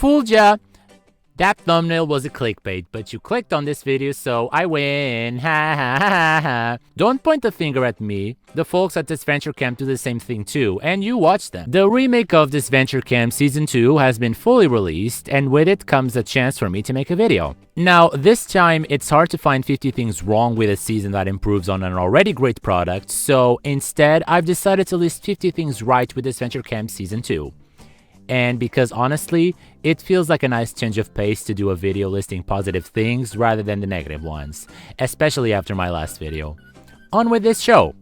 Fooled ya! That thumbnail was a clickbait, but you clicked on this video, so I win. Ha ha ha ha. Don't point the finger at me. The folks at Disventure Camp do the same thing too, and you watch them. The remake of Disventure Camp Season 2 has been fully released, and with it comes a chance for me to make a video. Now, this time, it's hard to find 50 things wrong with a season that improves on an already great product, so instead, I've decided to list 50 things right with Disventure Camp Season 2. And because honestly, it feels like a nice change of pace to do a video listing positive things rather than the negative ones, especially after my last video. On with this show!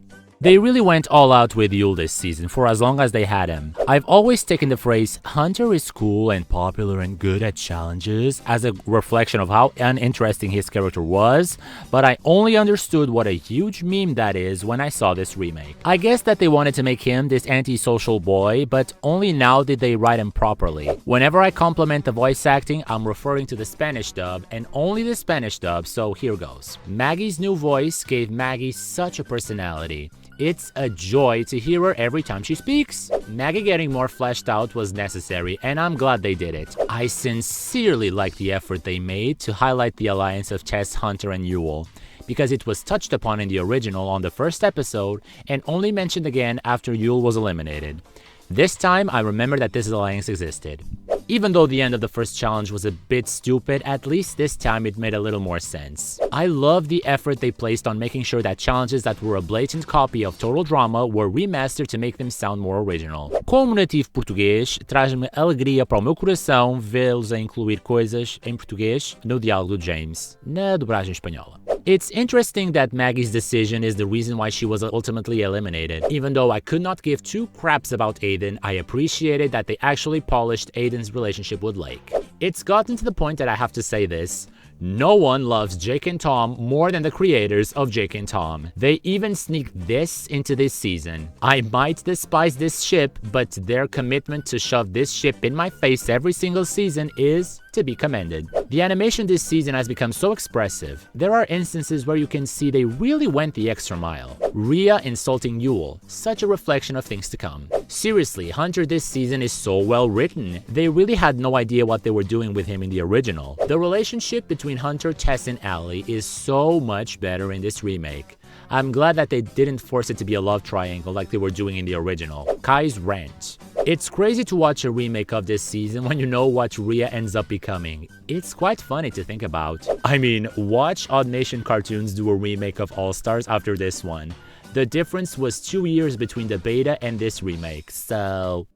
They really went all out with Yule this season for as long as they had him. I've always taken the phrase, Hunter is cool and popular and good at challenges, as a reflection of how uninteresting his character was, but I only understood what a huge meme that is when I saw this remake. I guess that they wanted to make him this antisocial boy, but only now did they write him properly. Whenever I compliment the voice acting, I'm referring to the Spanish dub, and only the Spanish dub, so here goes. Maggie's new voice gave Maggie such a personality. It's a joy to hear her every time she speaks. Maggie getting more fleshed out was necessary, and I'm glad they did it. I sincerely like the effort they made to highlight the alliance of Tess, Hunter, and Yule, because it was touched upon in the original on the first episode and only mentioned again after Yule was eliminated. This time, I remember that this alliance existed. Even though the end of the first challenge was a bit stupid, at least this time it made a little more sense. I love the effort they placed on making sure that challenges that were a blatant copy of Total Drama were remastered to make them sound more original. Como nativo português, traz-me alegria para o meu coração vê-los a incluir coisas em português no diálogo do James, na dobragem espanhola. It's interesting that Maggie's decision is the reason why she was ultimately eliminated. Even though I could not give two craps about Aiden, I appreciated that they actually polished Aiden's relationship with Lake. It's gotten to the point that I have to say this. No one loves Jake and Tom more than the creators of Jake and Tom. They even sneaked this into this season. I might despise this ship, but their commitment to shove this ship in my face every single season is to be commended. The animation this season has become so expressive. There are instances where you can see they really went the extra mile. Rhea insulting Yule, such a reflection of things to come. Seriously, Hunter this season is so well written. They really had no idea what they were doing with him in the original. The relationship between Hunter, Tess, and Allie is so much better in this remake. I'm glad that they didn't force it to be a love triangle like they were doing in the original. Kai's rant. It's crazy to watch a remake of this season when you know what Rhea ends up becoming. It's quite funny to think about. I mean, watch Odd Nation Cartoons do a remake of All Stars after this one. The difference was 2 years between the beta and this remake, so...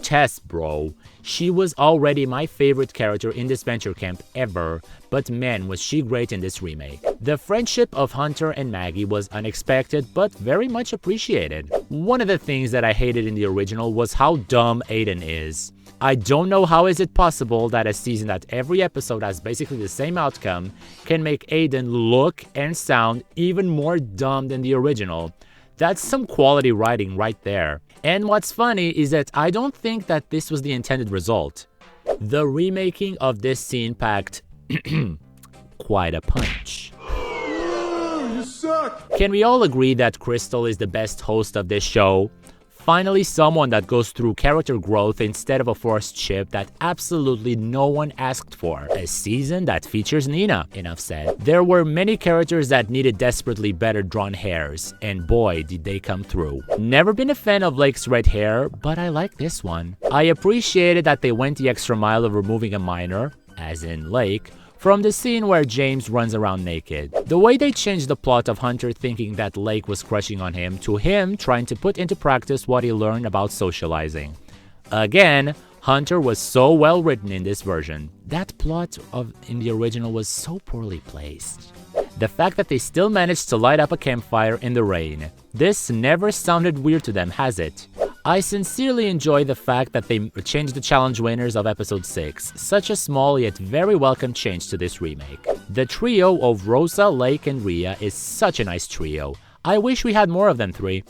Tess, bro. She was already my favorite character in Disventure Camp ever, but man was she great in this remake. The friendship of Hunter and Maggie was unexpected but very much appreciated. One of the things that I hated in the original was how dumb Aiden is. I don't know how is it possible that a season that every episode has basically the same outcome can make Aiden look and sound even more dumb than the original. That's some quality writing right there. And what's funny is that I don't think that this was the intended result. The remaking of this scene packed quite a punch. You suck! Can we all agree that Crystal is the best host of this show? Finally, someone that goes through character growth instead of a forced ship that absolutely no one asked for. A season that features Nina, enough said. There were many characters that needed desperately better drawn hairs, and boy did they come through. Never been a fan of Lake's red hair, but I like this one. I appreciated that they went the extra mile of removing a minor, as in Lake, from the scene where James runs around naked. The way they changed the plot of Hunter thinking that Lake was crushing on him to him trying to put into practice what he learned about socializing. Again, Hunter was so well written in this version. That plot in the original was so poorly placed. The fact that they still managed to light up a campfire in the rain. This never sounded weird to them, has it? I sincerely enjoy the fact that they changed the challenge winners of episode 6, such a small yet very welcome change to this remake. The trio of Rosa, Lake, and Rhea is such a nice trio. I wish we had more of them three.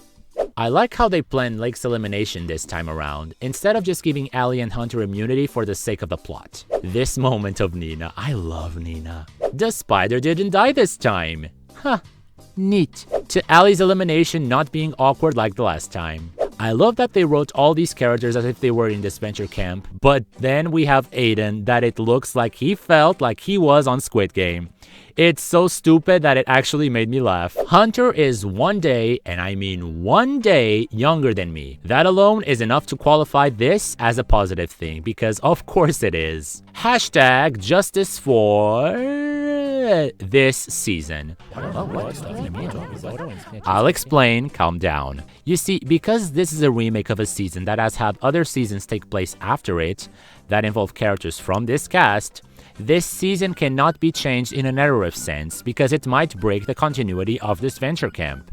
I like how they planned Lake's elimination this time around, instead of just giving Allie and Hunter immunity for the sake of the plot. This moment of Nina, I love Nina. The spider didn't die this time. Huh, neat. To Allie's elimination not being awkward like the last time. I love that they wrote all these characters as if they were in disventure camp, but then we have Aiden that it looks like he felt like he was on Squid Game. It's so stupid that it actually made me laugh. Hunter is 1 day, and I mean 1 day, younger than me. That alone is enough to qualify this as a positive thing, because of course it is. Hashtag justice for this season. I'll explain, calm down. You see, because this is a remake of a season that has had other seasons take place after it, that involve characters from this cast, this season cannot be changed in a narrative sense because it might break the continuity of Disventure Camp.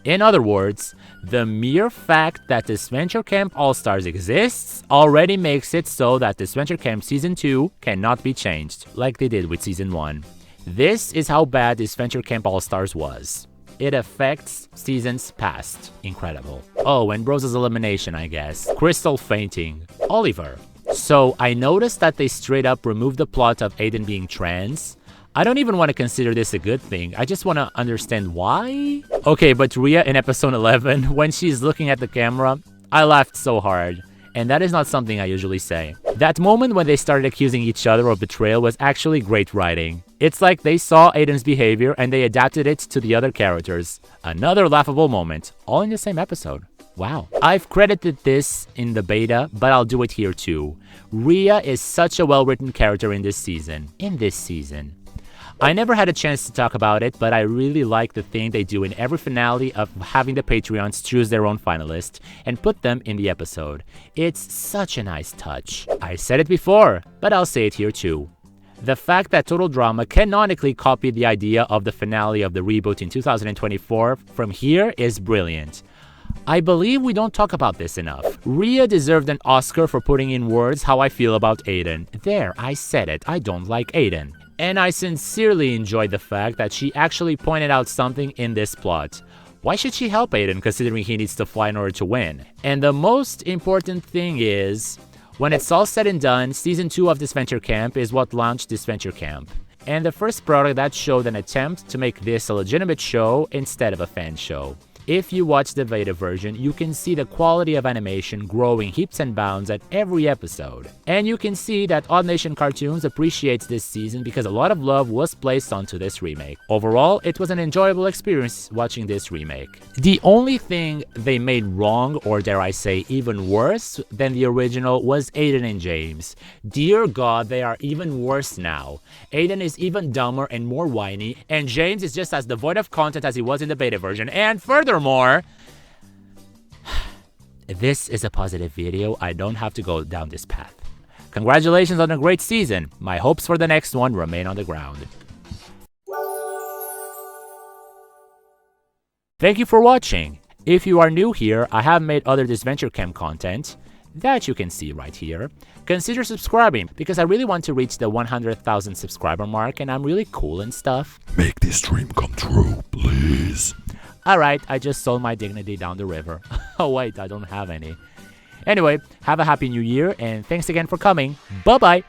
In other words, the mere fact that Disventure Camp All-Stars exists already makes it so that Disventure Camp Season 2 cannot be changed, like they did with Season 1. This is how bad Disventure Camp All-Stars was. It affects seasons past. Incredible. Oh, and Rose's elimination, I guess. Crystal fainting. Oliver. So, I noticed that they straight up removed the plot of Aiden being trans. I don't even want to consider this a good thing, I just want to understand why. Okay, but Rhea in episode 11, when she's looking at the camera, I laughed so hard. And that is not something I usually say. That moment when they started accusing each other of betrayal was actually great writing. It's like they saw Aiden's behavior and they adapted it to the other characters. Another laughable moment, all in the same episode. Wow. I've credited this in the beta, but I'll do it here too. Rhea is such a well-written character in this season. I never had a chance to talk about it, but I really like the thing they do in every finale of having the Patreons choose their own finalist and put them in the episode. It's such a nice touch. I said it before, but I'll say it here too. The fact that Total Drama canonically copied the idea of the finale of the reboot in 2024 from here is brilliant. I believe we don't talk about this enough. Rhea deserved an Oscar for putting in words how I feel about Aiden. There, I said it, I don't like Aiden. And I sincerely enjoyed the fact that she actually pointed out something in this plot. Why should she help Aiden considering he needs to fly in order to win? And the most important thing is, when it's all said and done, Season 2 of Disventure Camp is what launched Disventure Camp. And the first product that showed an attempt to make this a legitimate show instead of a fan show. If you watch the beta version, you can see the quality of animation growing heaps and bounds at every episode. And you can see that Odd Nation Cartoons appreciates this season because a lot of love was placed onto this remake. Overall, it was an enjoyable experience watching this remake. The only thing they made wrong, or dare I say even worse than the original, was Aiden and James. Dear God, they are even worse now. Aiden is even dumber and more whiny, and James is just as devoid of content as he was in the beta version, and furthermore, this is a positive video. I don't have to go down this path. Congratulations on a great season. My hopes for the next one remain on the ground. Thank you for watching. If you are new here, I have made other Disventure Camp content that you can see right here. Consider subscribing because I really want to reach the 100,000 subscriber mark and I'm really cool and stuff. Make this dream come true, please. Alright, I just sold my dignity down the river. Oh wait, I don't have any. Anyway, have a happy new year and thanks again for coming. Bye bye!